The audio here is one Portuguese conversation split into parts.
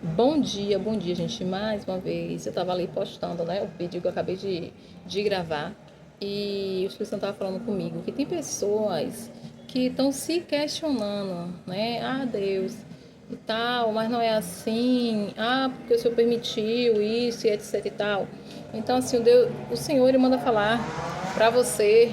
Bom dia, gente. Mais uma vez, eu tava ali postando, né, o vídeo que eu acabei de gravar e o Espírito Santo tava falando comigo que tem pessoas que estão se questionando, né? Ah, Deus e tal, mas não é assim. Ah, porque o Senhor permitiu isso e etc e tal. Então, assim, o Senhor, ele manda falar para você.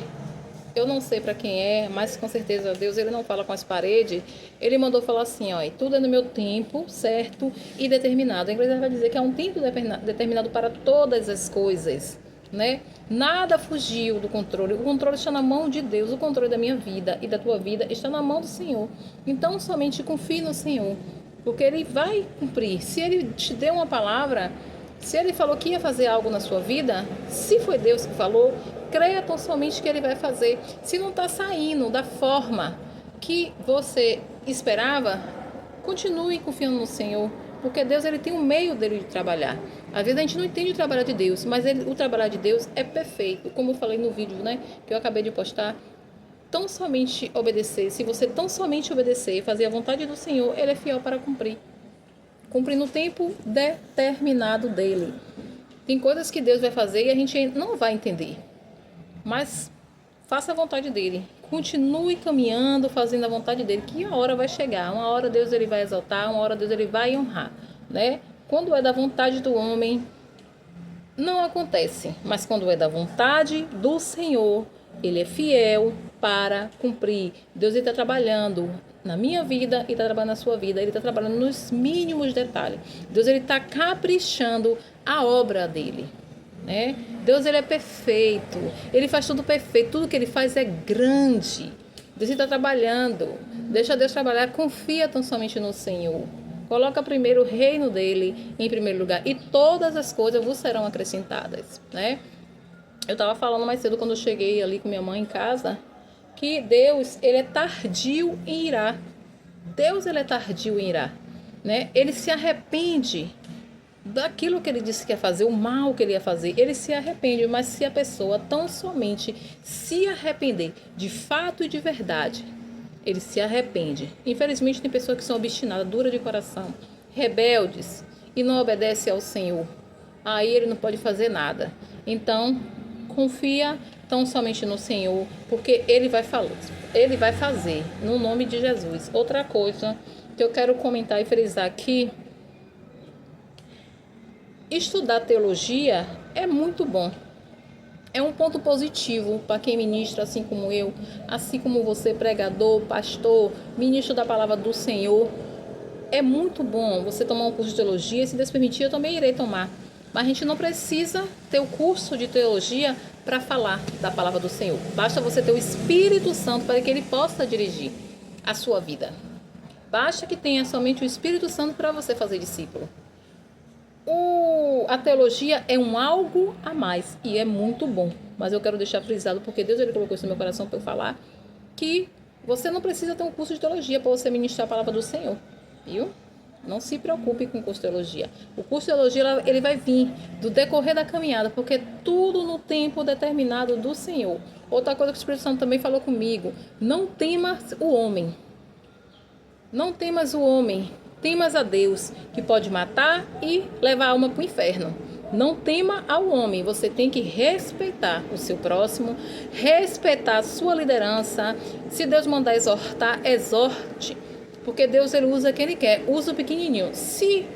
Eu não sei para quem é, mas com certeza Deus ele não fala com as paredes. Ele mandou falar assim, ó, tudo é no meu tempo certo e determinado. A igreja vai dizer que é um tempo determinado para todas as coisas, né? Nada fugiu do controle. O controle está na mão de Deus. O controle da minha vida e da tua vida está na mão do Senhor. Então somente confie no Senhor, porque Ele vai cumprir. Se Ele te deu uma palavra, se Ele falou que ia fazer algo na sua vida, se foi Deus que falou, creia tão somente que Ele vai fazer. Se não está saindo da forma que você esperava, continue confiando no Senhor, porque Deus ele tem um meio dele de trabalhar. Às vezes a gente não entende o trabalho de Deus, mas o trabalho de Deus é perfeito. Como eu falei no vídeo, né, que eu acabei de postar, tão somente obedecer. Se você tão somente obedecer e fazer a vontade do Senhor, Ele é fiel para cumprir. Cumprir no tempo determinado dele. Tem coisas que Deus vai fazer e a gente não vai entender. Mas faça a vontade dele. Continue caminhando, fazendo a vontade dele, que a hora vai chegar. Uma hora Deus ele vai exaltar, uma hora Deus ele vai honrar, né? Quando é da vontade do homem, não acontece. Mas quando é da vontade do Senhor, ele é fiel para cumprir. Deus está trabalhando na minha vida e está trabalhando na sua vida. Ele está trabalhando nos mínimos detalhes. Deus ele está caprichando a obra dele, né? Deus ele é perfeito. Ele faz tudo perfeito. Tudo que ele faz é grande. Deus está trabalhando. Deixa Deus trabalhar. Confia tão somente no Senhor. Coloca primeiro o reino dele em primeiro lugar e todas as coisas vos serão acrescentadas, né? Eu estava falando mais cedo quando eu cheguei ali com minha mãe em casa que Deus, ele é tardio em irar. Deus, ele é tardio em irar, né? Ele se arrepende daquilo que ele disse que ia fazer, o mal que ele ia fazer. Ele se arrepende, mas se a pessoa tão somente se arrepender de fato e de verdade, ele se arrepende. Infelizmente tem pessoas que são obstinadas, duras de coração, rebeldes e não obedecem ao Senhor. Aí ele não pode fazer nada. Então, confia tão somente no Senhor, porque Ele vai falar, Ele vai fazer, no nome de Jesus. Outra coisa que eu quero comentar e frisar aqui, estudar teologia é muito bom. É um ponto positivo para quem ministra, assim como eu, assim como você, pregador, pastor, ministro da palavra do Senhor. É muito bom você tomar um curso de teologia, e se Deus permitir, eu também irei tomar. Mas a gente não precisa ter o curso de teologia para falar da palavra do Senhor. Basta você ter o Espírito Santo para que ele possa dirigir a sua vida. Basta que tenha somente o Espírito Santo para você fazer discípulo. A teologia é um algo a mais e é muito bom. Mas eu quero deixar frisado, porque Deus ele colocou isso no meu coração para eu falar, que você não precisa ter um curso de teologia para você ministrar a palavra do Senhor. Viu? Não se preocupe com o curso de teologia. O curso de teologia ele vai vir do decorrer da caminhada, porque é tudo no tempo determinado do Senhor. Outra coisa que o Espírito Santo também falou comigo: não temas o homem. Não temas o homem, temas a Deus, que pode matar e levar a alma para o inferno. Não tema ao homem, você tem que respeitar o seu próximo, respeitar a sua liderança. Se Deus mandar exortar, exorte. Porque Deus ele usa quem ele quer, usa o pequenininho. Se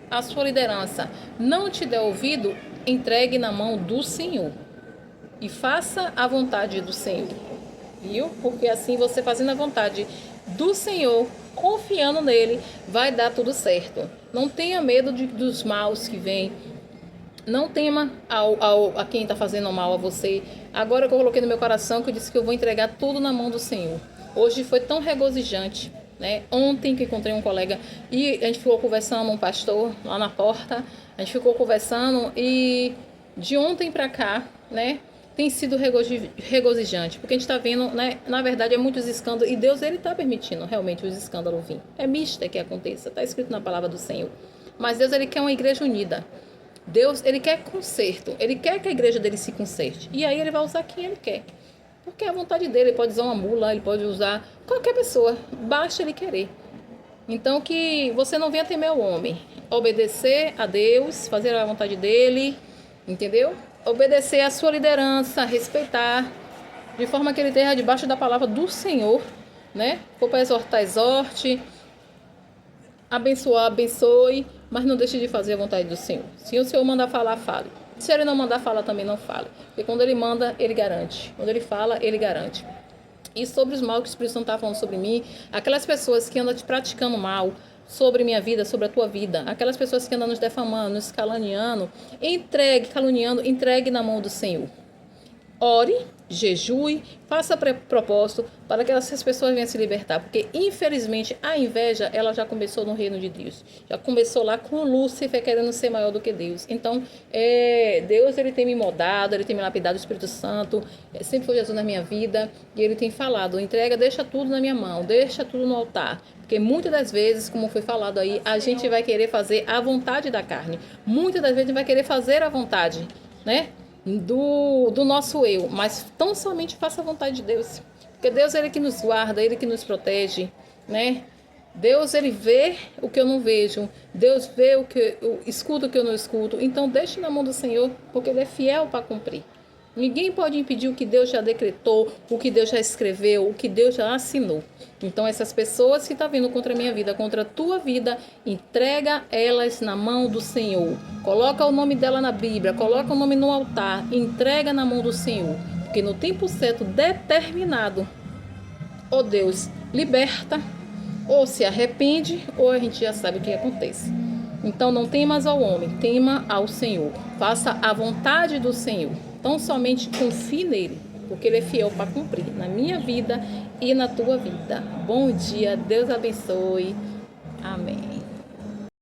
a sua liderança não te der ouvido, entregue na mão do Senhor. E faça a vontade do Senhor. Viu? Porque assim você fazendo a vontade do Senhor, confiando nele, vai dar tudo certo. Não tenha medo dos maus que vêm. Não tema a quem está fazendo mal a você. Agora que eu coloquei no meu coração, que eu disse que eu vou entregar tudo na mão do Senhor. Hoje foi tão regozijante, né? Ontem que encontrei um colega e a gente ficou conversando, um pastor lá na porta, a gente ficou conversando e de ontem para cá, né, tem sido regozijante, porque a gente está vendo, né, na verdade é muitos escândalos e Deus ele está permitindo realmente os escândalos vir. É mista que aconteça, está escrito na palavra do Senhor. Mas Deus ele quer uma igreja unida. Deus ele quer conserto, ele quer que a igreja dele se conserte e aí ele vai usar quem ele quer. Porque é a vontade dele, ele pode usar uma mula, ele pode usar qualquer pessoa, basta ele querer. Então, que você não venha temer o homem. Obedecer a Deus, fazer a vontade dele, entendeu? Obedecer a sua liderança, respeitar, de forma que ele esteja debaixo da palavra do Senhor, né? For para exortar, exorte, abençoar, abençoe, mas não deixe de fazer a vontade do Senhor. Se o Senhor mandar falar, fale. Se ele não mandar falar, também não fale. Porque quando ele manda, ele garante. Quando ele fala, ele garante. E sobre os mal que o Espírito Santo está falando sobre mim, aquelas pessoas que andam te praticando mal sobre minha vida, sobre a tua vida, aquelas pessoas que andam nos defamando, nos caluniando, caluniando, entregue na mão do Senhor. Ore, jejue, faça propósito para que essas pessoas venham se libertar, porque infelizmente a inveja ela já começou no reino de Deus, já começou lá com Lúcifer querendo ser maior do que Deus. Então Deus ele tem me moldado, ele tem me lapidado, o Espírito Santo sempre foi Jesus na minha vida e ele tem falado, entrega, deixa tudo na minha mão, deixa tudo no altar, porque muitas das vezes, como foi falado aí, a gente vai querer fazer a vontade da carne, muitas das vezes a gente vai querer fazer a vontade, né, do nosso eu, mas tão somente faça a vontade de Deus, porque Deus ele que nos guarda, ele que nos protege, né? Deus ele vê o que eu não vejo, Deus vê o que eu escuto, o que eu não escuto. Então deixe na mão do Senhor, porque ele é fiel para cumprir. Ninguém pode impedir o que Deus já decretou, o que Deus já escreveu, o que Deus já assinou. Então essas pessoas que estão vindo contra a minha vida, contra a tua vida, entrega elas na mão do Senhor. Coloca o nome dela na Bíblia, coloca o nome no altar, entrega na mão do Senhor. Porque no tempo certo determinado, ou Deus liberta, ou se arrepende, ou a gente já sabe o que acontece. Então não temas ao homem, tema ao Senhor. Faça a vontade do Senhor. Então somente confie nele, porque ele é fiel para cumprir na minha vida e na tua vida. Bom dia, Deus abençoe. Amém.